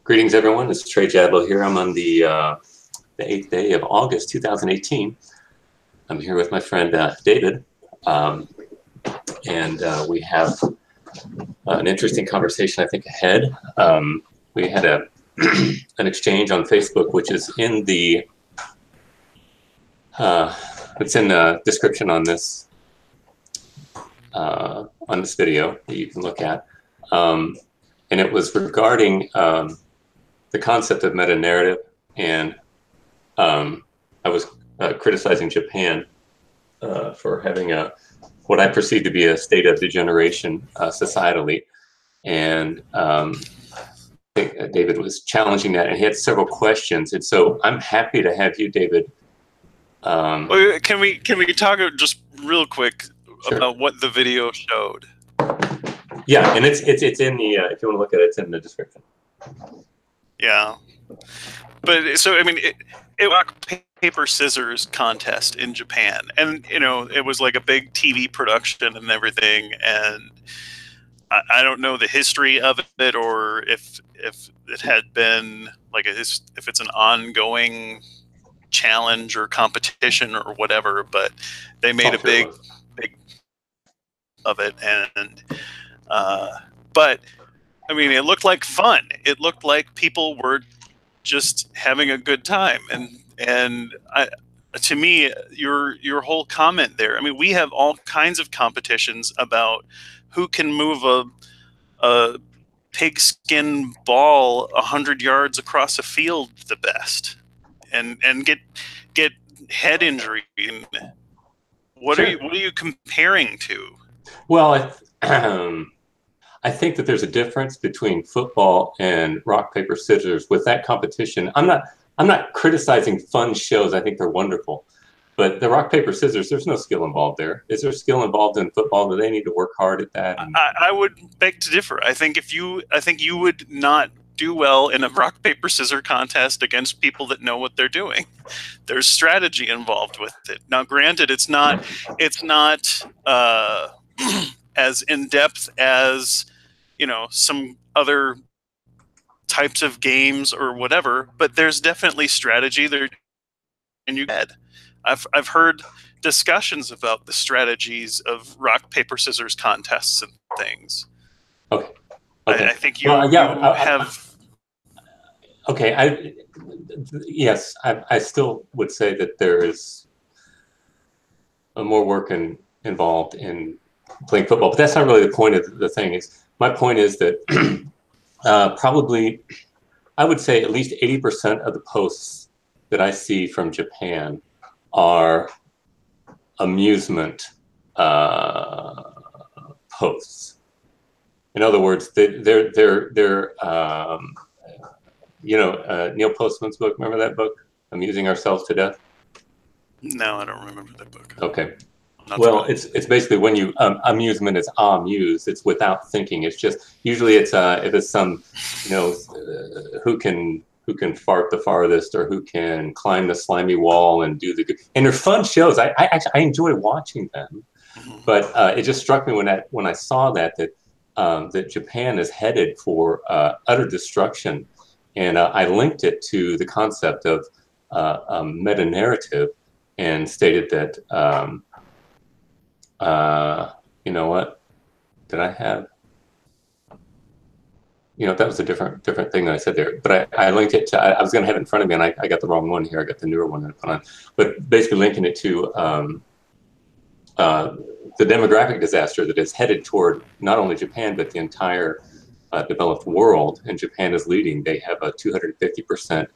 Greetings, everyone. This is Trey Jadlow here. I'm on the 8th day of August, 2018. I'm here with my friend David, and we have an interesting conversation, I think, ahead. We had an exchange on Facebook, which is in the description on this video that you can look at, and it was regarding the concept of meta-narrative, and I was criticizing Japan for having what I perceive to be a state of degeneration societally, and I think David was challenging that, and he had several questions, and so I'm happy to have you, David. Can we talk just real quick Sure. about what the video showed? Yeah, and it's in the if you want to look at it, it's in the description. Yeah, but so I mean, it rock paper scissors contest in Japan, and you know it was like a big TV production and everything, and I don't know the history of it or if it had been like if it's an ongoing challenge or competition or whatever, but they made a big of it, and but I mean, it looked like fun. It looked like people were just having a good time, and to me, your whole comment there. I mean, we have all kinds of competitions about who can move a pigskin ball 100 yards across a field the best, and get head injury. What Sure. are you comparing to? Well, I think that there's a difference between football and rock, paper, scissors. With that competition, I'm not criticizing fun shows. I think they're wonderful. But the rock, paper, scissors, there's no skill involved there. Is there skill involved in football? Do they need to work hard at that? I would beg to differ. I think you would not do well in a rock, paper, scissors contest against people that know what they're doing. There's strategy involved with it. Now, granted, it's not as in depth as, you know, some other types of games or whatever, but there's definitely strategy there. And I've heard discussions about the strategies of rock, paper, scissors contests and things. Okay. I think you have. Okay. Yes, I still would say that there is more work involved in playing football, but that's not really the point of the thing. My point is that probably I would say at least 80% of the posts that I see from Japan are amusement posts. In other words, they're Neil Postman's book. Remember that book, Amusing Ourselves to Death? No, I don't remember that book. Okay. Well, it's basically when you amusement is amuse. It's without thinking. It's just usually it's if it's some who can fart the farthest or who can climb the slimy wall and do the good. And they're fun shows. I actually enjoy watching them, but it just struck me when I saw that Japan is headed for utter destruction, and I linked it to the concept of meta narrative and stated that. You know what? Did I have? That was a different thing that I said there. But I linked it to. I was going to have it in front of me, and I got the wrong one here. I got the newer one that I put on. But basically linking it to the demographic disaster that is headed toward not only Japan but the entire developed world. And Japan is leading. They have a 250%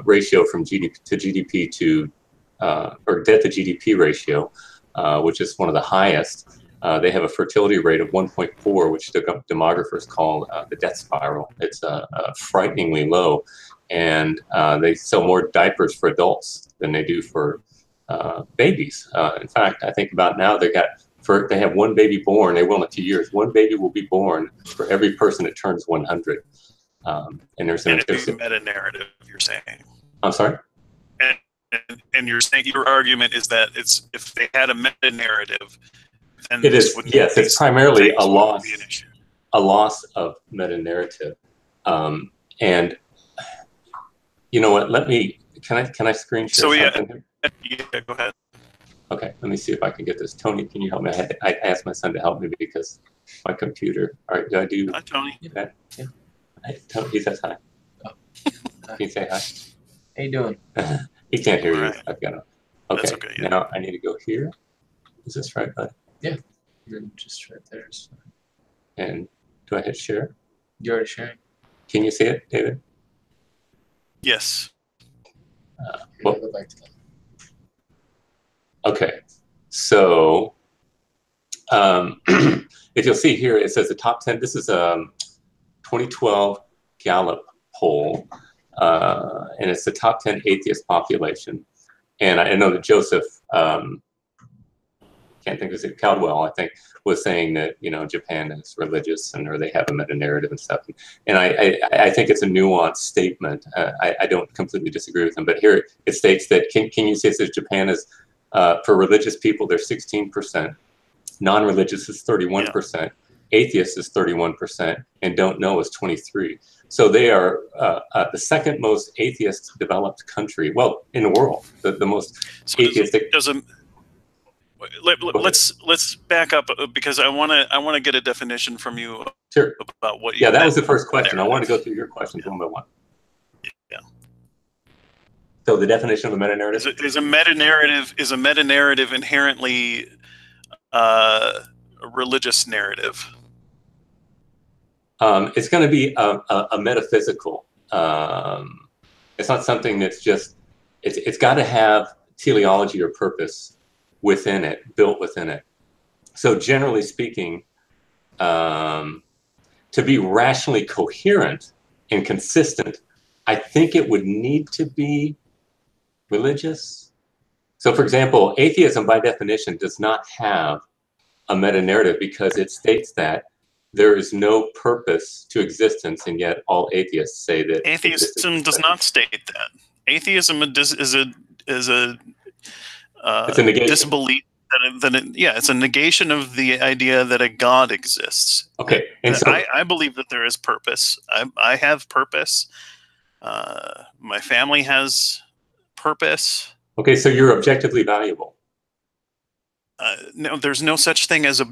ratio from GDP to or debt to GDP ratio. Which is one of the highest. They have a fertility rate of 1.4, which demographers call the death spiral. It's frighteningly low, and they sell more diapers for adults than they do for babies. In fact, I think about now they have one baby born. They will in 2 years. One baby will be born for every person that turns 100. And there's an meta narrative. You're saying? I'm sorry. And you're saying your argument is that it's if they had a meta narrative, then it is. Yes, it's primarily a loss of meta narrative. And you know what? Can I screen share So something here? yeah, go ahead. Okay, let me see if I can get this. Tony, can you help me? I asked my son to help me because my computer. All right, do I do Hi, Tony. that? Yeah. Tony, he says hi. Oh. Can you say hi? How you doing? He can't hear you. Right. I've got to. That's Okay, okay, yeah. now I need to go here. Is this right, bud? Yeah. Then just right there is fine. And do I hit share? You're already sharing. Can you see it, David? Yes. Well, Go back to that. okay, so if you'll see here, it says the top 10. This is a 2012 Gallup poll, and it's the top 10 atheist population. And I know that Joseph, can't think of it, Caldwell, I think, was saying that, you know, Japan is religious or they have a meta-narrative and stuff. And I think it's a nuanced statement. I don't completely disagree with him, but here it states that, can you say it says Japan is, for religious people, they're 16%, non-religious is 31%, atheists is 31%, and don't know is 23%. So they are the second most atheist developed country, well, in the world, the most atheistic. Let's back up because I want to get a definition from you. Sure. About what you. Yeah, that was the first question. I want to go through your questions one by one. Yeah. So the definition of a meta-narrative is a meta-narrative inherently a religious narrative? It's going to be a metaphysical. It's not something that's just. It's got to have teleology or purpose within it, built within it. So generally speaking, to be rationally coherent and consistent, I think it would need to be religious. So for example, atheism by definition does not have a meta-narrative because it states that there is no purpose to existence, and yet all atheists say that atheism does not state that. Atheism is a it's a negation. Disbelief it's a negation of the idea that a God exists. Okay, and so I believe that there is purpose. I have purpose. My family has purpose. Okay, so you're objectively valuable. No, there's no such thing as a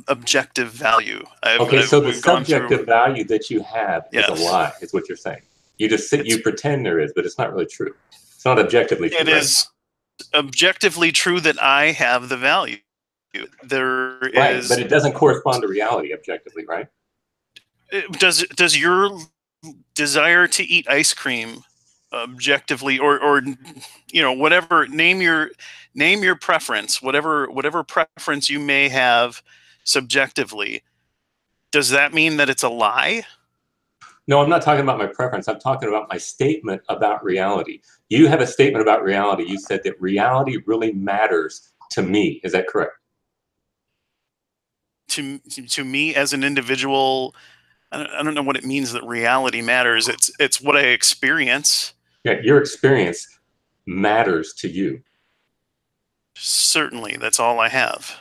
objective value. So the subjective value that you have is a lie, is what you're saying. You just you pretend there is, but it's not really true. It's not objectively true. It is objectively true that I have the value. Right, but it doesn't correspond to reality objectively, right? Does your desire to eat ice cream objectively, or you know, whatever, name your preference, whatever preference you may have subjectively, does that mean that it's a lie? No, I'm not talking about my preference. I'm talking about my statement about reality. You have a statement about reality. You said that reality really matters to me. Is that correct? To me as an individual, I don't know what it means that reality matters. It's what I experience. Yeah, your experience matters to you. Certainly, that's all I have.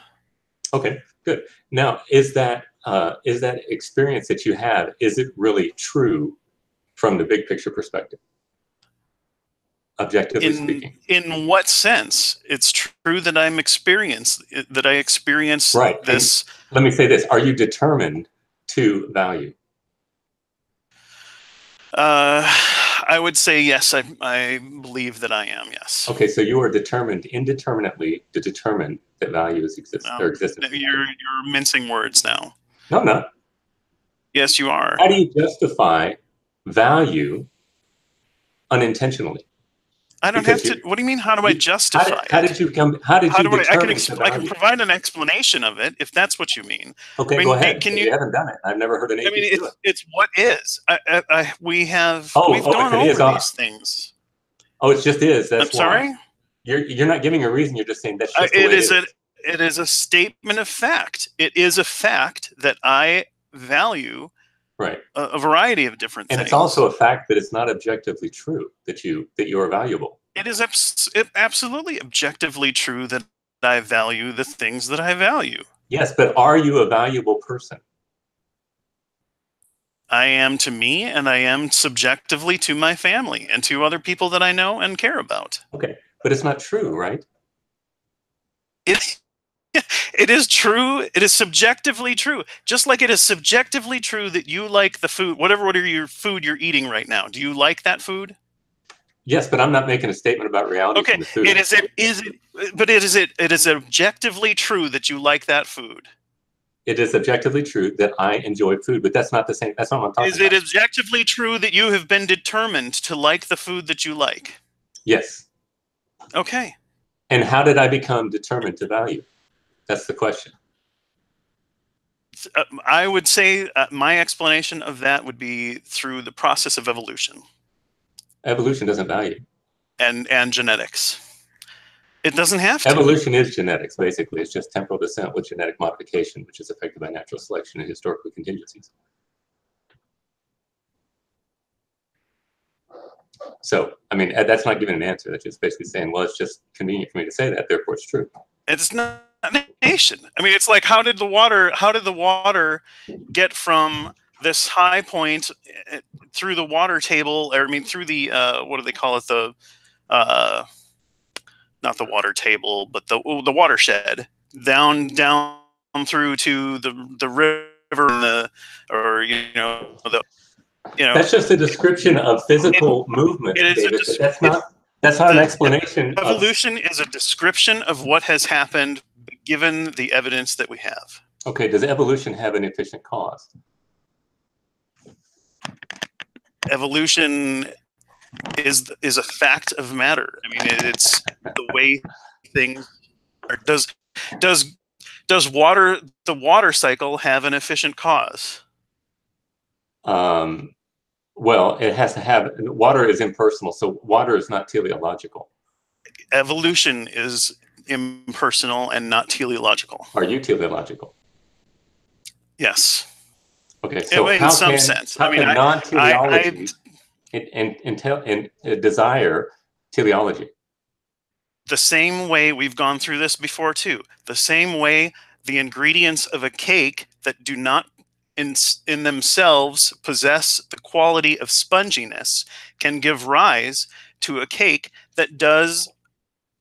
Okay, good. Now, is that experience that you have, is it really true from the big picture perspective? Objectively speaking. In what sense? It's true that I experience right. this. And let me say this: are you determined to value? I would say yes. I believe that I am. Yes. Okay, so you are determined indeterminately to determine that value exists or existence. You're mincing words now. No, I'm not. Yes, you are. How do you justify value unintentionally? I don't have to. What do you mean? How do I justify it? How did you come? How did you determine? I can provide an explanation of it if that's what you mean. Okay, I mean, go ahead. You haven't done it. I've never heard an atheist do it. It's what is. We've gone over these things. Oh, it just is. That's I'm sorry. You're not giving a reason. You're just saying that's just the way it is. It is a statement of fact. It is a fact that I value. Right. A variety of different things. And it's also a fact that it's not objectively true that you are valuable. It is absolutely objectively true that I value the things that I value. Yes, but are you a valuable person? I am to me, and I am subjectively to my family and to other people that I know and care about. Okay, but it's not true, right? It, it is true. It is subjectively true. Just like it is subjectively true that you like the food, whatever your food you're eating right now. Do you like that food? Yes, but I'm not making a statement about reality Okay, from the food. it is objectively true that you like that food. It is objectively true that I enjoy food, but that's not the same. That's not what I'm talking about. Is it objectively true that you have been determined to like the food that you like? Yes. Okay. And how did I become determined to value? That's the question. I would say my explanation of that would be through the process of evolution. Evolution doesn't value. And genetics. It doesn't have to. Evolution is genetics, basically. It's just temporal descent with genetic modification, which is affected by natural selection and historical contingencies. So, I mean, that's not giving an answer. That's just basically saying, well, it's just convenient for me to say that, therefore it's true. It's not a nation. I mean, it's like, how did the water get from this high point through the water table, or I mean, through the, what do they call it? The, not the water table, but the watershed, down through to the river, That's just a description of physical movement, David. That's not an explanation. Evolution is a description of what has happened given the evidence that we have. Okay, does evolution have an efficient cause? Evolution is a fact of matter. I mean, it's the way things are. Does the water cycle have an efficient cause? Well, it has to have. Water is impersonal, so water is not teleological. Evolution is impersonal and not teleological. Are you teleological? Yes. Okay, so in some sense. How can non-teleology and desire teleology? The same way we've gone through this before too. The same way the ingredients of a cake that do not in themselves possess the quality of sponginess can give rise to a cake that does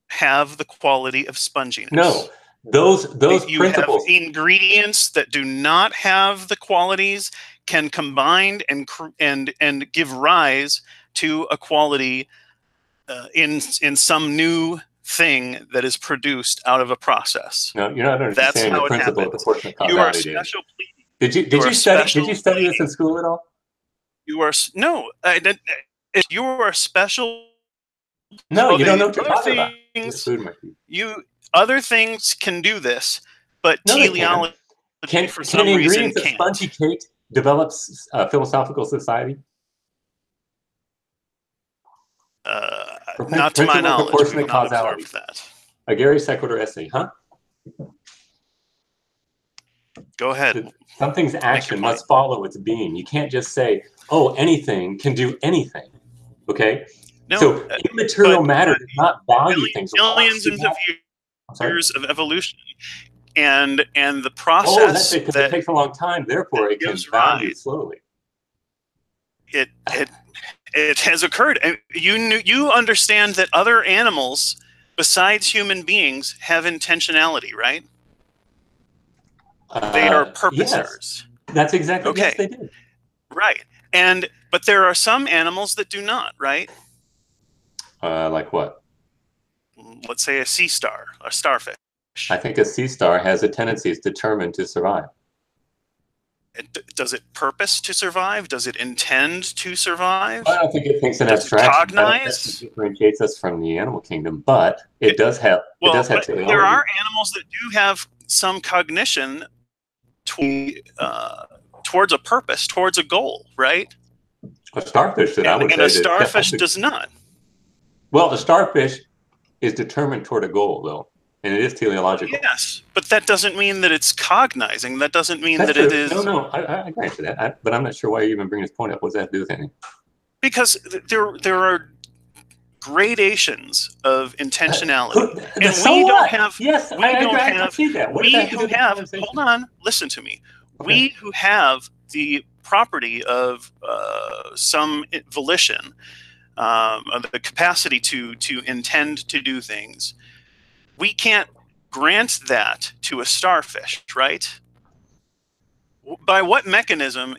have the quality of sponginess. No, those principles. Have ingredients that do not have the qualities can combine and give rise to a quality in some new thing that is produced out of a process. No, you're not understanding the principle of proportionate causality. You are special. Did you study this in school at all? You are no. You are special. No, you don't know what you're talking about. Other things can do this, but teleology for some reason can't. Spongy cake develops philosophical society? Not to my knowledge. Proportionate causality. That. A Gary Sequitur essay, huh? Go ahead. Something's action must follow its being. You can't just say, "Oh, anything can do anything." Okay. No, so immaterial matter does not value things. Millions of years of evolution, and the process. Oh, that's it, because it takes a long time. Therefore, it can value slowly. It has occurred. You understand that other animals besides human beings have intentionality, right? They are purposers. Yes. That's exactly okay. Yes, they do. Right, but there are some animals that do not, right? Like what? Let's say a sea star, a starfish. I think a sea star has a tendency, it's determined to survive. Does it purpose to survive? Does it intend to survive? I don't think it thinks in abstraction. That differentiates us from the animal kingdom, but it does have. Well, it does have teleology. There are animals that do have some cognition towards a purpose, towards a goal, right? A starfish, I would say. And a starfish does not. Well, the starfish is determined toward a goal, though, and it is teleological. Yes, but that doesn't mean that it's cognizing. That doesn't mean that it is. No, I grant you that. But I'm not sure why you even bring this point up. What does that have to do with anything? Because there are gradations of intentionality, and we don't have. Yes, I see that. We who have. Hold on, listen to me. Okay. We who have the property of some volition, the capacity to intend to do things, we can't grant that to a starfish, right? By what mechanism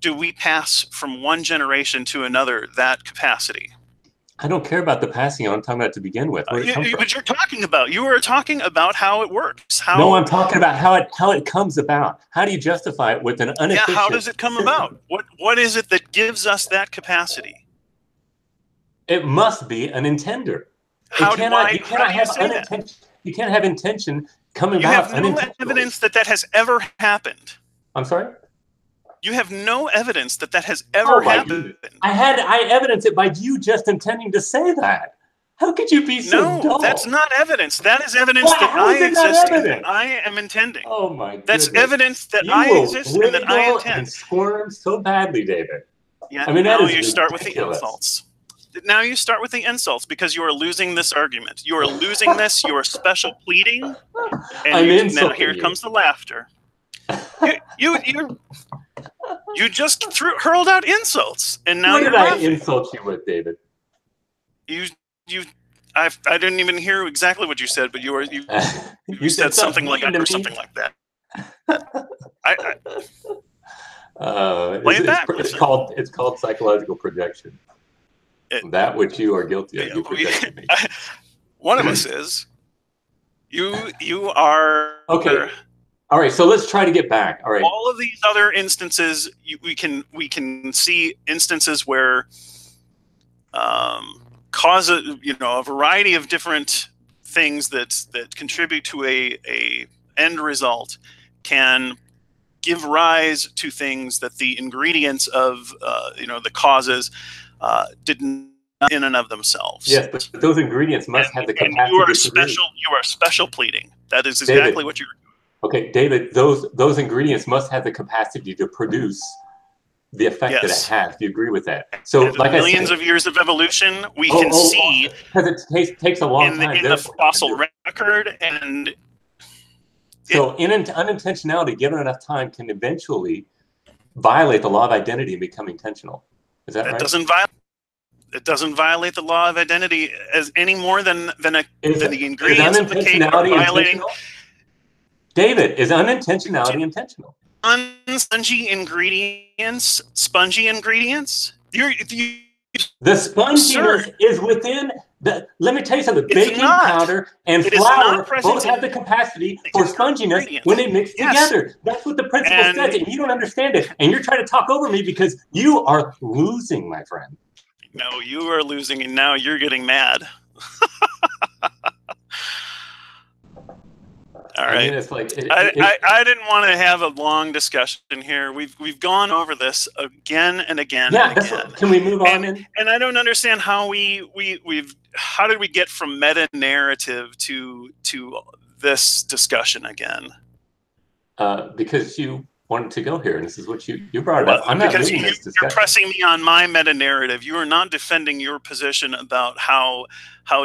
do we pass from one generation to another that capacity? I don't care about the passing on. I'm talking about to begin with. Where did it come from? But you were talking about how it works. No, I'm talking about how it comes about. How do you justify it with an inefficient? Yeah, how does it come about? What is it that gives us that capacity? It must be an intender. You can't have intention coming about. You have no evidence that has ever happened. I'm sorry? You have no evidence that has ever happened. I evidence it by you just intending to say that. How could you be so dull? No, that's not evidence. That is evidence that I exist and that I am intending. Oh my goodness. That's evidence that I exist and that I intend. And squirm so badly, David. Yeah, I mean, now that is you start with the ridiculous. insults. Now you start with the insults because you are losing this argument. You are losing this. You are special pleading. And now here comes the laughter. You just hurled out insults, and now you're laughing. What did I insult you with, David? I didn't even hear exactly what you said, but you said something like that or something like that. Play it back. It's called psychological projection. That which you are guilty of, you project me. One of us is. You are okay. All right, so let's try to get back. All right. All of these other instances, we can see instances where cause a variety of different things that contribute to a end result can give rise to things that the ingredients of the causes didn't in and of themselves. Yes, but those ingredients must have the capacity. You are special pleading. That is exactly what you're doing. Okay, David, those ingredients must have the capacity to produce the effect that it has. Do you agree with that? So, like millions of years of evolution, we can see because it takes a long time in the fossil record, and so unintentionality, given enough time, can eventually violate the law of identity and become intentional. Is that right? It doesn't violate the law of identity as any more than the ingredients of the cake are violating. David, is unintentionality intentional? Spongy ingredients. The sponginess is within the. Let me tell you something. Baking powder and flour both have the capacity for sponginess when they mix together. That's what the principle says, and you don't understand it. And you're trying to talk over me because you are losing, my friend. No, you are losing, and now you're getting mad. All right. I mean, it's like I didn't want to have a long discussion here. We've gone over this again and again. Yeah. And again. Can we move on? And I don't understand how how did we get from meta narrative to this discussion again? Because you wanted to go here, and this is what you brought it up. I'm not leading this discussion. You're pressing me on my meta narrative. You are not defending your position about how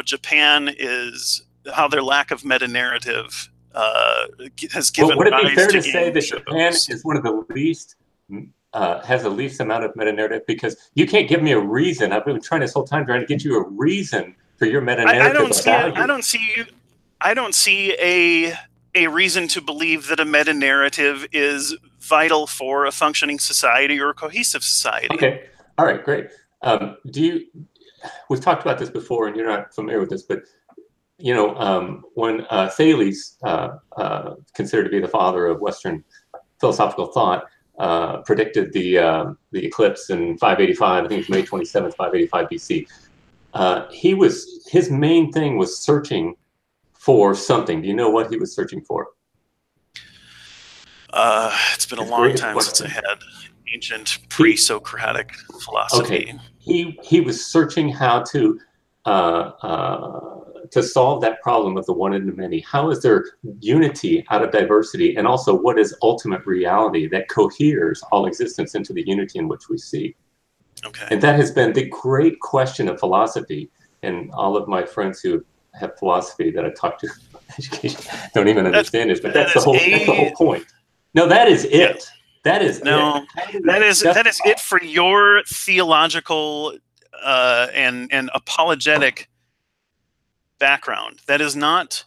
Japan is, how their lack of meta narrative has given would it be rise fair to to say that Japan is one of the least has the least amount of meta narrative? Because you can't give me a reason. I've been trying this whole time trying to get you a reason for your meta narrative. I don't see a reason to believe that a meta narrative is vital for a functioning society or a cohesive society. Okay. All right. Great. We've talked about this before, and you're not familiar with this, but when Thales, considered to be the father of Western philosophical thought, predicted the eclipse in 585, I think it was May 27th, 585 BC. His main thing was searching for something. Do you know what he was searching for? It's been a long time since I had ancient pre-Socratic philosophy. Okay. He was searching how to solve that problem of the one and the many. How is there unity out of diversity? And also, what is ultimate reality that coheres all existence into the unity in which we see? Okay. And that has been the great question of philosophy. And all of my friends who have philosophy that I talk to education don't even understand it. But that's the whole point. No, that is it. That is No, it. that is it for your theological and apologetic background. That's not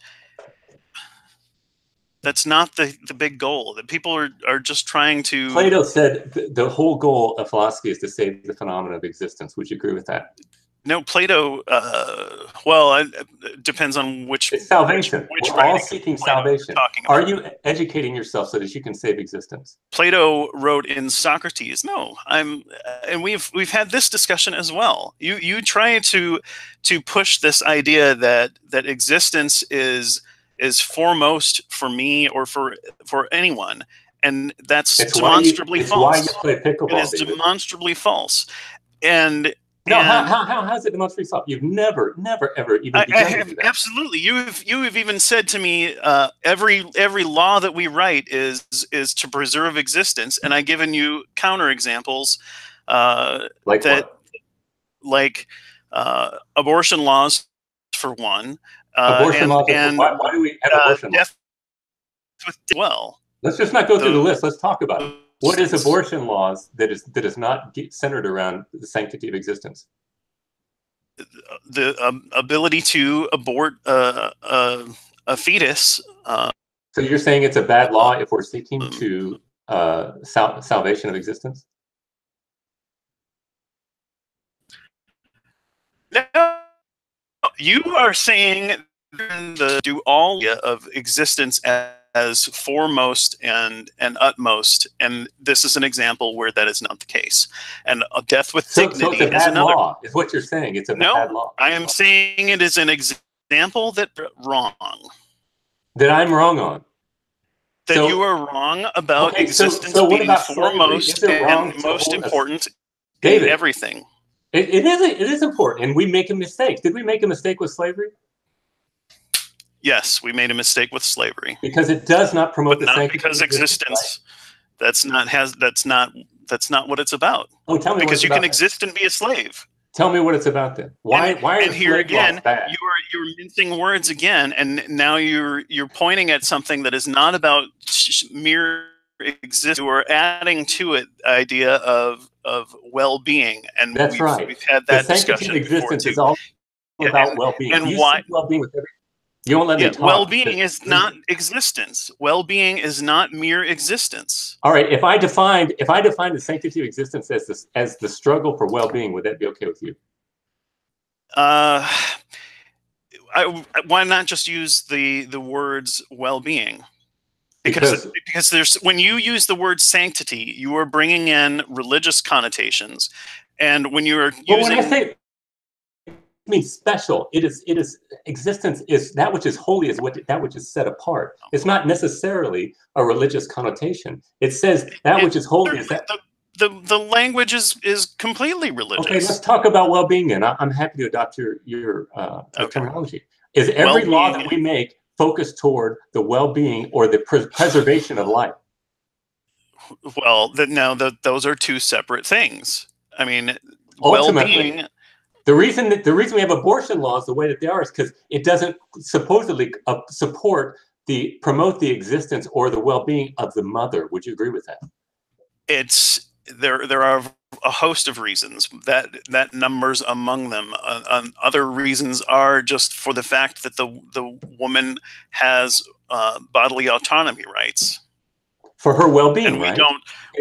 the big goal. That people are just trying to. Plato said the whole goal of philosophy is to save the phenomena of existence. Would you agree with that? No, Plato. Well, it depends on which. It's salvation. Which We're all seeking salvation. Talking about. Are you educating yourself so that you can save existence? Plato wrote in Socrates. No, and we've had this discussion as well. You try to push this idea that existence is foremost for me or for anyone, and that's demonstrably false. It's why you play pickleball. It is demonstrably false, and. No, how is it demonstrably false? You've never, ever even begun to do that. Absolutely. You have even said to me, every law that we write is to preserve existence, and I've given you counter examples, like that, what? Like abortion laws, for one. Abortion laws. Why do we have abortion laws? Well, let's just not go through the list. Let's talk about it. What is abortion laws that is not centered around the sanctity of existence? The ability to abort a fetus. So you're saying it's a bad law if we're seeking to salvation of existence? No, you are saying the do all of existence as foremost and utmost, and this is an example where that is not the case. And a death with dignity so it's a bad is another law, is what you're saying. It's a bad law. I am saying it is an example that wrong. That I'm wrong on. That you are wrong about existence being foremost and most important in everything. It is important, and we make a mistake. Did we make a mistake with slavery? Yes, we made a mistake with slavery because it does not promote the sanctity because existence. Right? That's not what it's about. Oh, tell me because you can exist and be a slave. Tell me what it's about then. Why are and here again bad? you're mincing words again, and now you're pointing at something that is not about mere existence. You are adding to it the idea of well-being, and that's right. We've had that discussion. The sanctity of existence is all about well-being. And why well-being with everything. You won't let me talk. Well-being is not existence. Well-being is not mere existence. All right. If I defined the sanctity of existence as the struggle for well-being, would that be okay with you? Why not just use the words well-being? Because there's when you use the word sanctity, you are bringing in religious connotations, and when you're using. When I say means special. It is existence is that which is holy, is that which is set apart. It's not necessarily a religious connotation. It says that which is holy is that the language is completely religious. Okay, let's talk about well-being then. I'm happy to adopt your terminology. Is every law that we make focused toward the well-being or the preservation of life? Well, those are two separate things. I mean, well-being. The reason we have abortion laws the way that they are is because it doesn't supposedly promote the existence or the well-being of the mother. Would you agree with that? There are a host of reasons that numbers among them. Other reasons are just for the fact that the woman has bodily autonomy rights for her well-being. And right?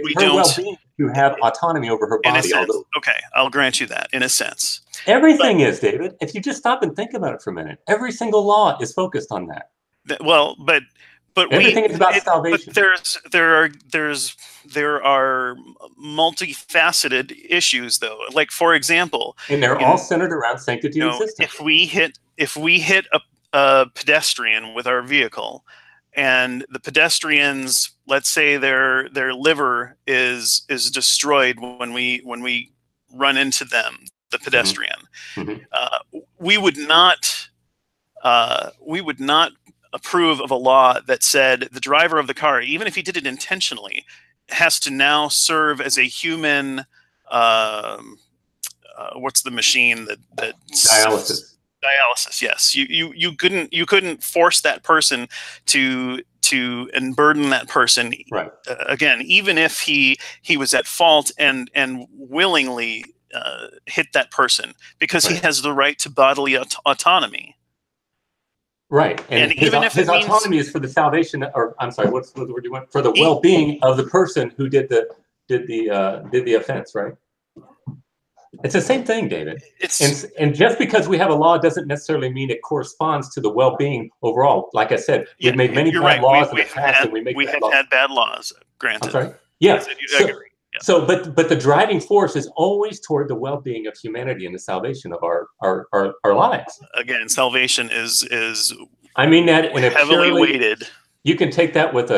We don't. Well-being to have autonomy over her body. Okay, I'll grant you that in a sense. Everything is, David. If you just stop and think about it for a minute, every single law is focused on that. Well, but everything is about salvation. But there are multifaceted issues, though. Like, for example, and they're all centered around sanctity of existence. If we hit a pedestrian with our vehicle, and the pedestrians, let's say their liver is destroyed when we run into them, the pedestrian, we would not approve of a law that said the driver of the car, even if he did it intentionally, has to now serve as a human. What's the machine that dialysis? Dialysis. Yes, you couldn't force that person to and burden that person. Right. Again, even if he was at fault and willingly hit that person, because he has the right to bodily autonomy. Right, and even if his it means autonomy is for the salvation, or I'm sorry, what's the word you want? For the well-being of the person who did the offense, right? It's the same thing, David. And just because we have a law doesn't necessarily mean it corresponds to the well-being overall. Like I said, we've made many bad laws in the past, and we have had bad laws. Granted, I'm sorry. Yeah. I agree. Yeah. So, but the driving force is always toward the well-being of humanity and the salvation of our lives. Again, salvation is. I mean that in a heavily weighted. You can take that with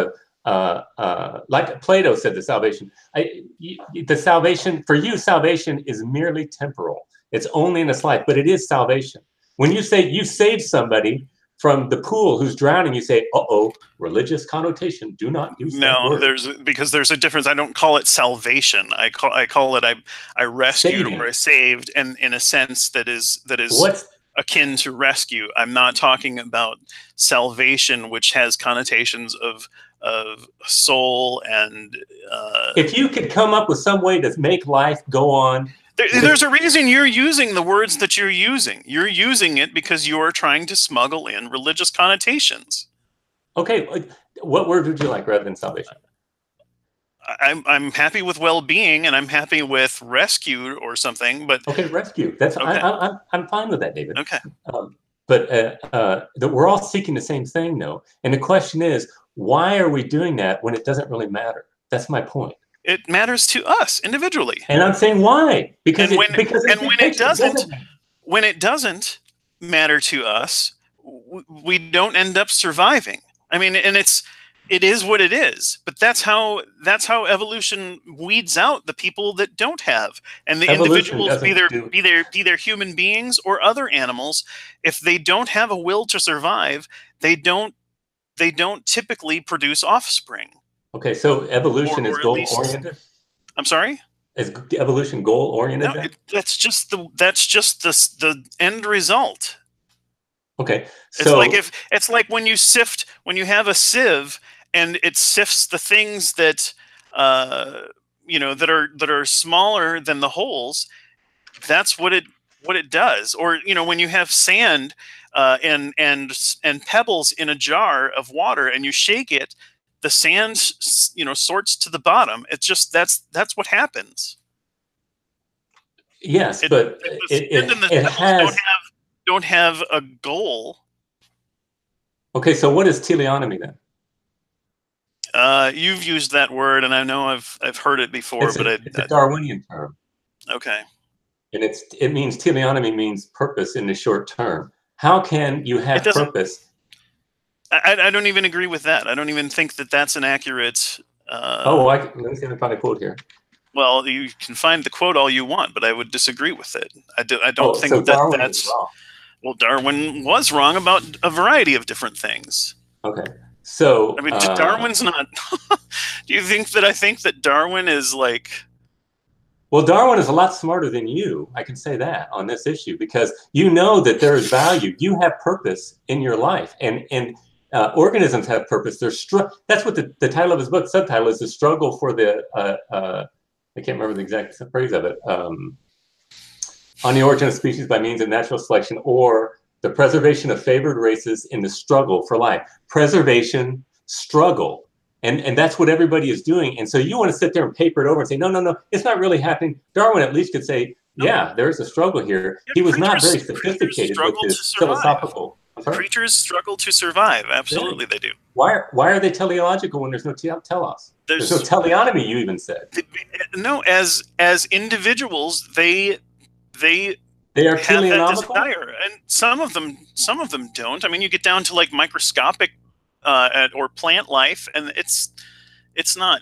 like Plato said, the salvation. The salvation for you, salvation is merely temporal. It's only in this life, but it is salvation. When you say you saved somebody from the pool who's drowning, you say, "Uh-oh, religious connotation. Do not use that word." Because there's a difference. I don't call it salvation. I call it I rescued Saving. or I saved, and in a sense that is What's akin to rescue. I'm not talking about salvation, which has connotations of soul and. If you could come up with some way to make life go on. There's a reason you're using the words that you're using. You're using it because you're trying to smuggle in religious connotations. Okay, what word would you like rather than salvation? I'm happy with well-being, and I'm happy with rescue or something. But okay, rescue. That's okay. I'm fine with that, David. Okay. But we're all seeking the same thing, though. And the question is, why are we doing that when it doesn't really matter? That's my point. It matters to us individually. And I'm saying why? Because when it doesn't matter to us, we don't end up surviving. I mean, and it is what it is. But that's how evolution weeds out the people that don't have, and the individuals, be they human beings or other animals. If they don't have a will to survive, they don't typically produce offspring. Okay, so evolution is goal-oriented? I'm sorry? Is evolution goal-oriented? No, that's just the end result. Okay, so it's like when you have a sieve and it sifts the things that that are smaller than the holes. That's what it does. Or when you have sand and pebbles in a jar of water and you shake it, the sand sorts to the bottom. It's just that's what happens. Yes, but it don't have a goal. Okay, so what is teleonomy then? You've used that word, and I know I've heard it before, it's a Darwinian term. Okay. And it means teleonomy means purpose in the short term. How can you have purpose? I don't even agree with that. I don't even think that that's an accurate. Let me see if I can find a quote here. Well, you can find the quote all you want, but I would disagree with it. I don't think that's wrong. Well, Darwin was wrong about a variety of different things. Okay, so I mean, Darwin's not. Do you think that I think that Darwin is like? Well, Darwin is a lot smarter than you. I can say that on this issue because you know that there is value. You have purpose in your life, and organisms have purpose. That's what the title of his book, subtitle is: "The Struggle for the." I can't remember the exact phrase of it. On the origin of species by means of natural selection, or the preservation of favored races in the struggle for life. Preservation, struggle. And that's what everybody is doing. And so you want to sit there and paper it over and say, no, it's not really happening. Darwin at least could say, yeah, there's a struggle here. He was not very sophisticated with his philosophical. Creatures struggle to survive. Absolutely, they do. Why are they teleological when there's no telos? There's no teleonomy, you even said. No, as individuals, they are have that desire, and some of them don't. I mean, you get down to like microscopic or plant life, and it's not.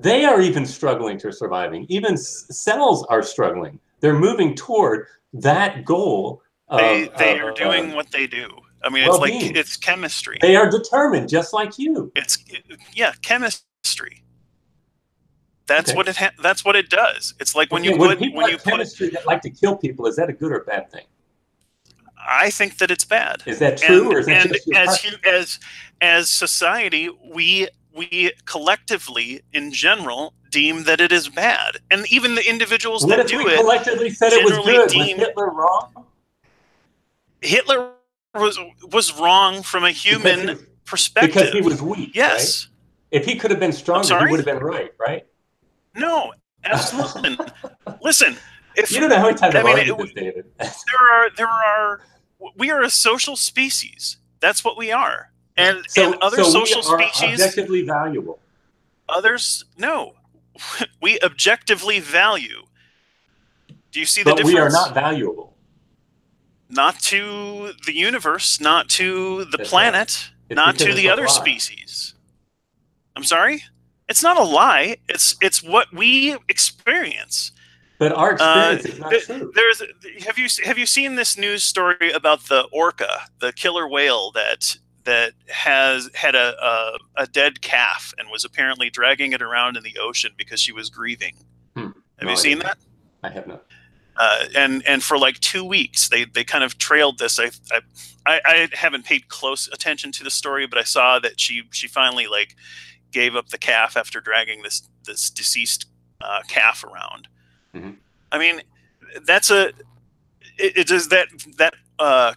They are even struggling to surviving. Even cells are struggling. They're moving toward that goal. They are doing what they do. I mean, it's chemistry. They are determined, just like you. Chemistry. That's what it does. It's like when you put chemistry that like to kill people. Is that a good or bad thing? I think that it's bad. Is that true, or is that and just your as society, we collectively, in general, deem that it is bad, and even the individuals What that if do we it collectively said it was generally good? Was deem Hitler wrong? Hitler was wrong from a Because human because he perspective. was weak, right? Yes. If he could have been I'm stronger, he sorry? would have been right? No, absolutely. Listen, if You don't know how many times I I've mean, argued this, David. there are we are a social species. That's what we are. And other So we social are species, objectively valuable. others no. We objectively value. Do you see the But we are difference? not valuable. Not to the universe, not to the That's right. planet, It's not because to it's the a other lie. species. I'm sorry? It's not a lie. It's what we experience. But our experience is not true. Have you seen this news story about the orca, the killer whale that has had a dead calf and was apparently dragging it around in the ocean because she was grieving? Have you seen that? I have not. And for like 2 weeks, they kind of trailed this. I haven't paid close attention to the story, but I saw that she finally like gave up the calf after dragging this deceased calf around. Mm-hmm. I mean, is that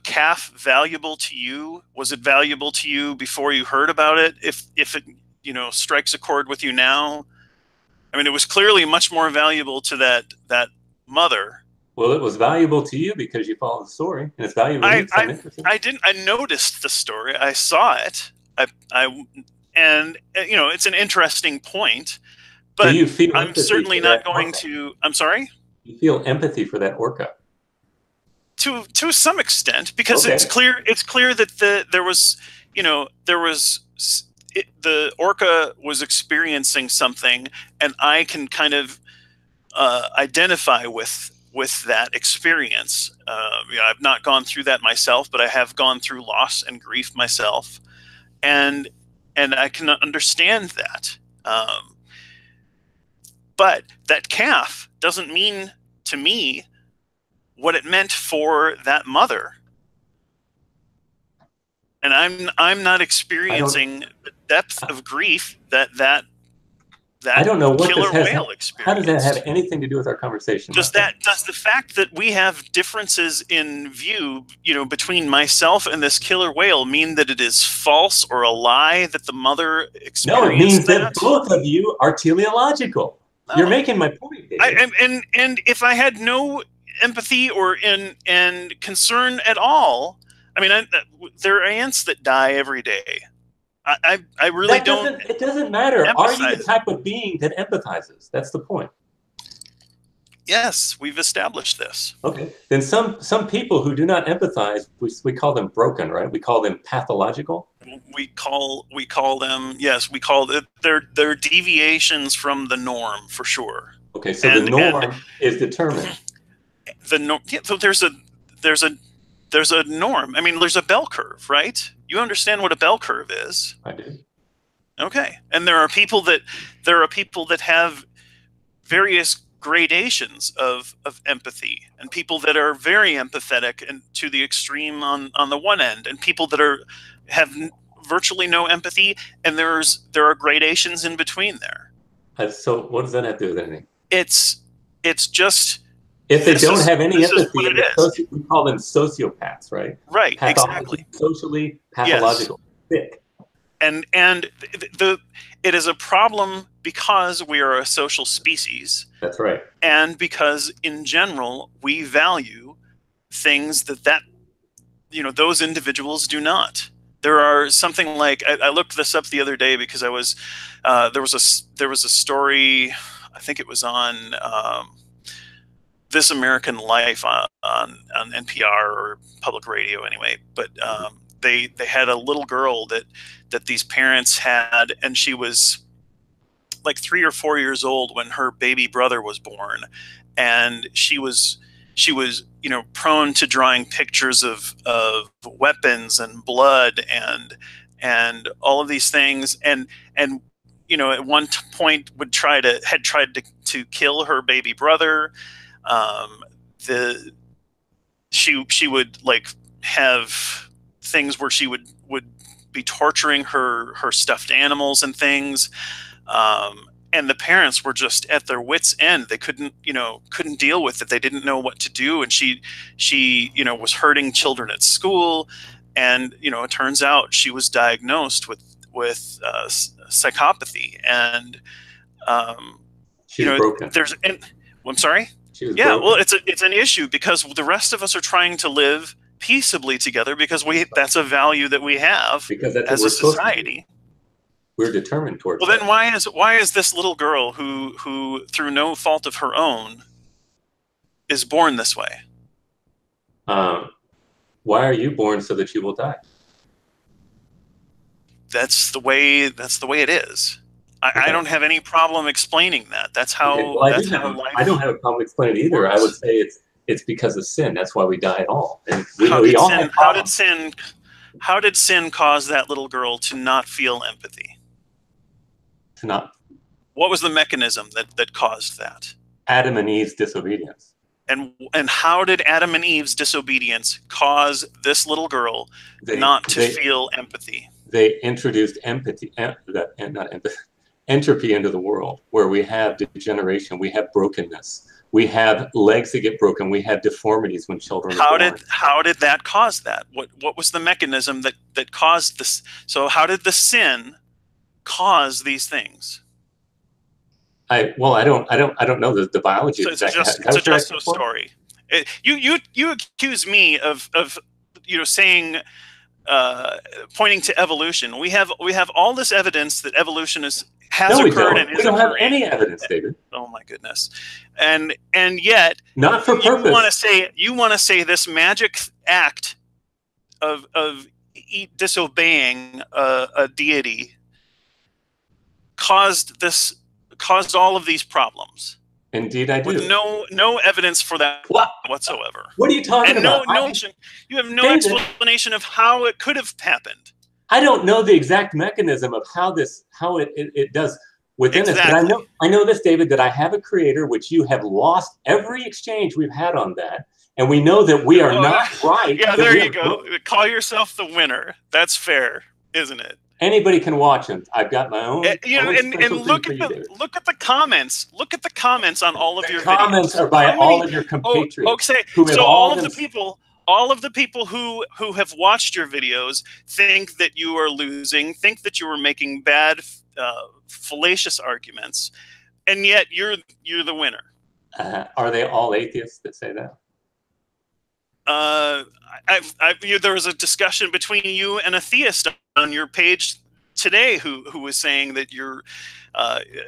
calf valuable to you? Was it valuable to you before you heard about it? If it strikes a chord with you now, I mean, it was clearly much more valuable to that mother. Well, it was valuable to you because you followed the story, and it's valuable to me because I'm interested. I noticed the story. I saw it. And it's an interesting point. But Do you feel I'm certainly not going orca? to. I'm sorry. You feel empathy for that orca? To some extent, because Okay. it's clear that the orca was experiencing something, and I can kind of identify with that experience. I've not gone through that myself, but I have gone through loss and grief myself, and I can understand that. But that calf doesn't mean to me what it meant for that mother. And I'm not experiencing the depth of grief that I don't know what killer this has. whale experienced. How does that have anything to do with our conversation? Does the fact that we have differences in view, between myself and this killer whale mean that it is false or a lie that the mother experienced? No, it means that both of you are teleological. No. You're making my point, David. And if I had no empathy or and concern at all, I mean, there are ants that die every day. I really don't. It doesn't matter. Empathize. Are you the type of being that empathizes? That's the point. Yes, we've established this. Okay. Then some people who do not empathize, we call them broken, right? We call them pathological. We call them, yes, we call it, they're deviations from the norm for sure. Okay, so the norm is determined. So there's a norm. I mean, there's a bell curve, right? You understand what a bell curve is. I do. Okay. And there are people that have various gradations of empathy, and people that are very empathetic and to the extreme on the one end, and people that have virtually no empathy, and there are gradations in between there. So what does that have to do with anything? It's just, if they don't have any empathy, we call them sociopaths, right? Right, exactly. Socially pathological, sick. And it is a problem because we are a social species. That's right. And because in general we value things that those individuals do not. There are something like, I looked this up the other day because I was there was a story, I think it was on This American Life on NPR or public radio anyway, but they had a little girl that these parents had, and she was like 3 or 4 years old when her baby brother was born, and she was prone to drawing pictures of weapons and blood and all of these things, and at one point had tried to kill her baby brother. She would like have things where she would be torturing her stuffed animals and things. And the parents were just at their wits' end. They couldn't deal with it. They didn't know what to do. And she was hurting children at school. And, it turns out she was diagnosed with psychopathy. And, She's broken. I'm sorry? She was broken. Well, it's an issue because the rest of us are trying to live peaceably together because that's a value that we have as a society. We're determined towards that. Then why is this little girl who through no fault of her own is born this way? Why are you born so that you will die? That's the way it is. I don't have any problem explaining that. That's how. I don't have a problem explaining it either. Works. I would say it's because of sin. That's why we die at all. And how did sin cause that little girl to not feel empathy? What was the mechanism that caused that? Adam and Eve's disobedience. And how did Adam and Eve's disobedience cause this little girl not to feel empathy? They introduced entropy into the world, where we have degeneration, we have brokenness, we have legs that get broken, we have deformities when children are born. How did that cause that? What was the mechanism that caused this? So how did the sin cause these things? I don't know the biology. So it's a just story. You accuse me of saying, pointing to evolution. We have all this evidence that evolution has occurred and is occurring. We don't have any evidence, David. Oh my goodness, and yet not for purpose. You want to say this magic act of disobeying a deity caused all of these problems. Indeed, I do. With no evidence for that whatsoever. What are you talking about? You have no explanation of how it could have happened. I don't know the exact mechanism of how it does within us, but I know this, David, that I have a creator, which you have lost every exchange we've had on that, and we know that we are not right. Yeah, there you go. Call yourself the winner. That's fair, isn't it? Anybody can watch them. I've got my own. And look at the comments. Look at the comments on all of your videos. Comments are by all of your compatriots. Okay, so all of the people who have watched your videos think that you are losing, think that you are making bad, fallacious arguments, and yet you're the winner. Are they all atheists that say that? There was a discussion between you and a theist on your page today who was saying that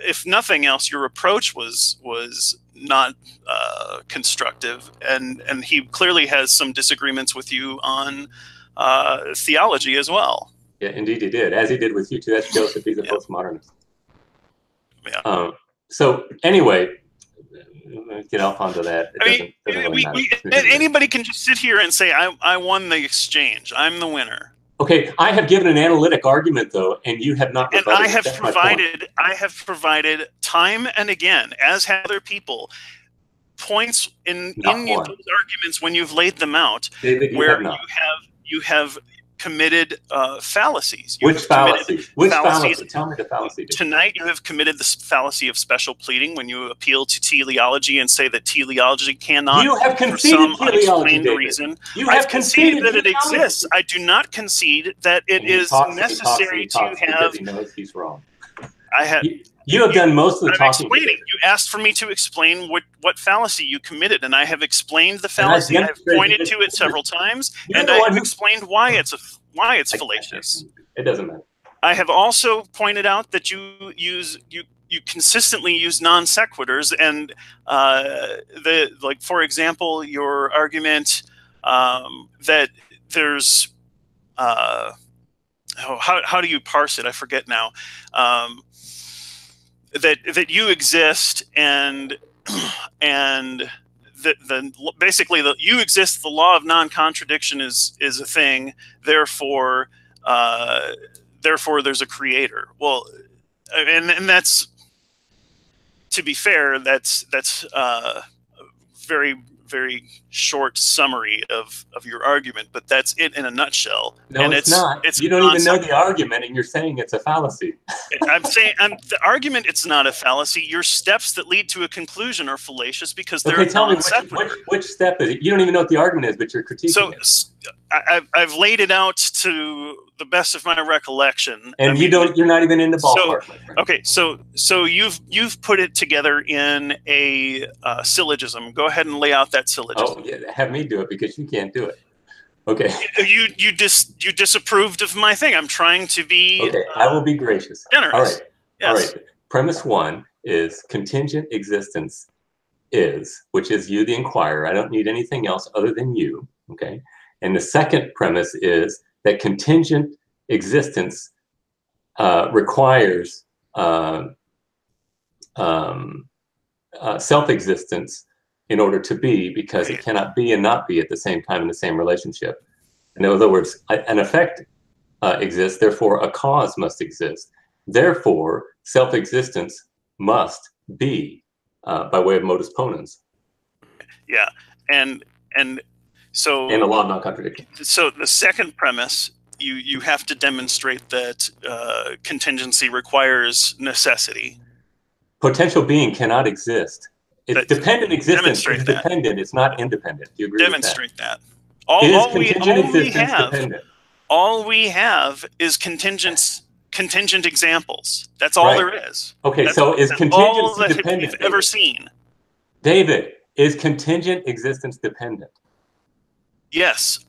if nothing else, your approach was not constructive, and he clearly has some disagreements with you on theology as well. Yeah, indeed he did, as he did with you too. That's Joseph. He's a postmodernist. Yeah. So anyway, get off onto that. Anybody can just sit here and say, I won the exchange. I'm the winner. Okay, I have given an analytic argument though, and you have not. And I have provided time and again, as have other people, points in those arguments when you've laid them out, David, where you have committed fallacies. Which fallacies? Which fallacy? Tell me the fallacy. Tonight you have committed the fallacy of special pleading when you appeal to teleology and say that teleology cannot, you have conceded for some teleology, unexplained reason. I've conceded that it exists. I do not concede that it is necessary to have. He knows he's wrong. You have done most of the talking. Explaining. You asked for me to explain what fallacy you committed, and I have explained the fallacy. I've pointed to it several times, and I've explained why it's fallacious. It doesn't matter. I have also pointed out that you consistently use non sequiturs, and for example, your argument that there's how do you parse it? I forget now. That you exist and basically you exist. The law of non-contradiction is a thing. Therefore, there's a creator. Well, and that's, to be fair, that's very, very short summary of your argument, but that's it in a nutshell. No, and it's not. It's you don't even know the argument, and you're saying it's a fallacy. I'm saying the argument, it's not a fallacy. Your steps that lead to a conclusion are fallacious because they're okay. Tell me which step is it? You don't even know what the argument is, but you're critiquing it. So I've laid it out to the best of my recollection. And you're not even in the ballpark. Okay, so you've put it together in a syllogism. Go ahead and lay out that syllogism. Oh, yeah, have me do it because you can't do it. Okay. You disapproved of my thing. I'm trying to be. Okay, I will be gracious. Generous. All right. Yes. All right. Premise 1 is contingent existence is, which is you, the inquirer. I don't need anything else other than you. Okay. And the second premise is that contingent existence requires self-existence in order to be, because it cannot be and not be at the same time in the same relationship. In other words, an effect exists, therefore a cause must exist. Therefore, self-existence must be by way of modus ponens. Yeah, and so in the law of non-contradiction. So the second premise, you have to demonstrate that contingency requires necessity. Potential being cannot exist. It's dependent existence is dependent. It's not independent. Do you agree demonstrate with that? All we have is contingent examples. That's all there is. Okay, that's so is contingency dependent? We've ever seen. David, is contingent existence dependent? Yes.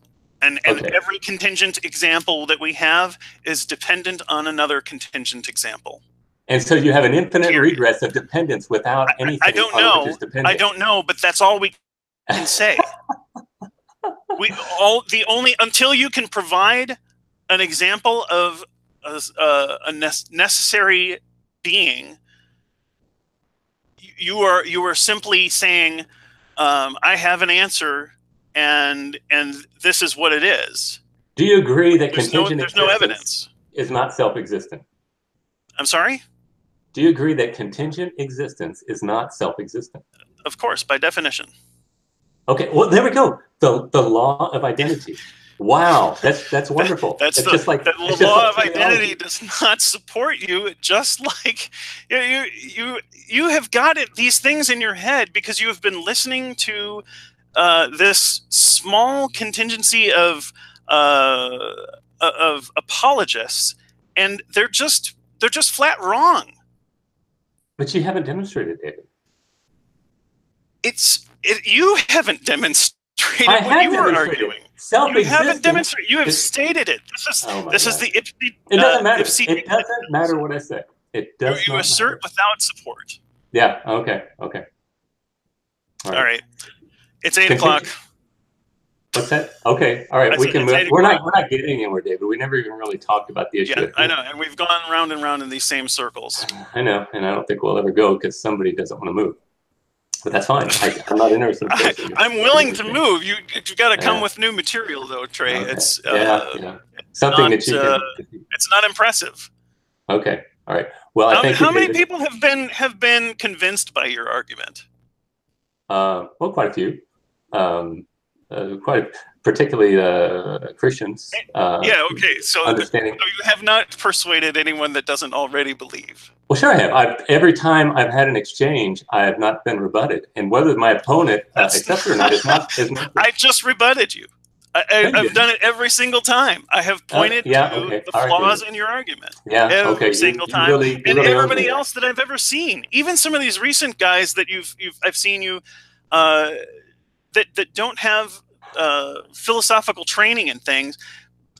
And every contingent example that we have is dependent on another contingent example. And so you have an infinite regress of dependence without anything. I don't know. I don't know, but that's all we can say. Until you can provide an example of a necessary being, you are simply saying, I have an answer, and this is what it is. Do you agree that contingent there's no evidence is not self-existent? I'm sorry? Do you agree that contingent existence is not self-existent? Of course, by definition. Okay, well, there we go. The law of identity. Wow, that's wonderful. That's just like the law of identity does not support you. Just like you have got these things in your head because you have been listening to this small contingency of apologists, and they're just flat wrong. But you haven't demonstrated, David. You haven't demonstrated what you were arguing. You haven't demonstrated. You have stated it. This is the Ipsy. It doesn't matter. It doesn't matter what I say. It does. You assert without support. Yeah. Okay. Okay. All right. It's 8 o'clock. What's that? Okay. All right. We can move. We're not getting anywhere, David. We never even really talked about the issue. Yeah, I know, and we've gone round and round in these same circles. I know, and I don't think we'll ever go because somebody doesn't want to move. But that's fine. I'm not interested. I'm willing to move. You've got to come with new material, though, Trey. Okay. It's something that you can. It's not impressive. Okay. All right. Well, I think how many people have been convinced by your argument? Well, quite a few. Particularly Christians. Yeah. Okay. So understanding. You have not persuaded anyone that doesn't already believe. Well, sure I have. Every time I've had an exchange, I have not been rebutted, and whether my opponent accepts it or not is not. I just rebutted you. I've done it every single time. I have pointed to the flaws in your argument. Yeah. Every single time. And everybody else that I've ever seen, even some of these recent guys that I've seen you, that don't have philosophical training and things,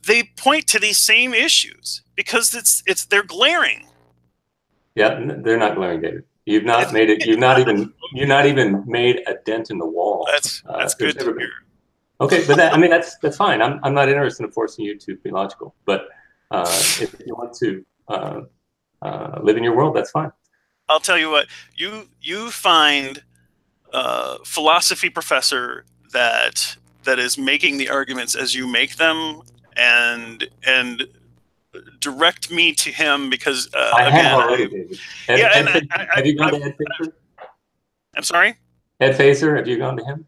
they point to these same issues because they're glaring. Yeah, they're not glaring, David. You've not made it. You've not even made a dent in the wall. That's good to hear. Okay, but that's fine. I'm not interested in forcing you to be logical. But if you want to live in your world, that's fine. I'll tell you what. You find a philosophy professor that is making the arguments as you make them, and direct me to him because I have already, David. Have you gone to Ed Facer? I'm sorry? Ed Facer, have you gone to him?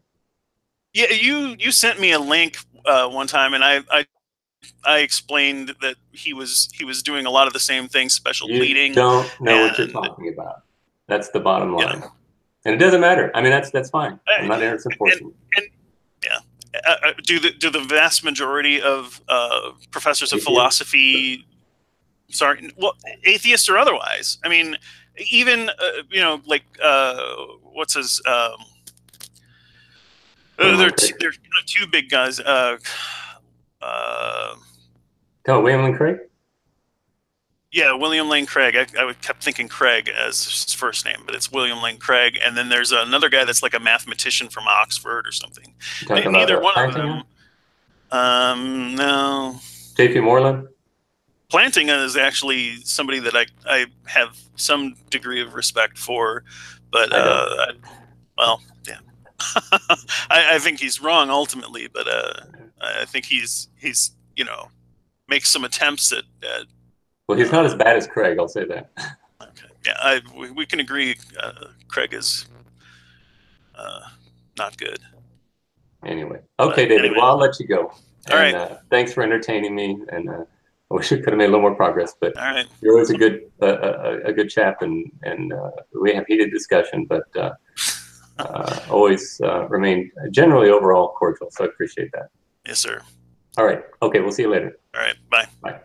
Yeah, you sent me a link one time, and I explained that he was doing a lot of the same things, special You pleading, don't know what you're and talking about. That's the bottom you line. know, And it doesn't matter. I mean, that's fine. I'm not interested in and, forcing you. and yeah, do the vast majority of professors of Atheist? philosophy, sorry, well, atheists or otherwise? I mean, even like what's his William Lane they're Craig. kind of two big guys. Uh, Oh, William Lane Craig? Yeah, William Lane Craig. I kept thinking Craig as his first name, but it's William Lane Craig. And then there's another guy that's like a mathematician from Oxford or something. You talking about Neither one of Plantinga? them. No. J.P. Moreland? Plantinga is actually somebody that I have some degree of respect for, but I don't. well, yeah. I think he's wrong ultimately, but I think he's makes some attempts at Well, he's not as bad as Craig, I'll say that. okay. Yeah, we can agree. Craig is not good. Anyway. Okay, David. Anyway. Well, I'll let you go. All And right. Thanks for entertaining me. And I wish we could have made a little more progress, but All right. you're always a good chap, and we have heated discussion, but always remain generally overall cordial. So I appreciate that. Yes, sir. All right. Okay. We'll see you later. All right. Bye. Bye.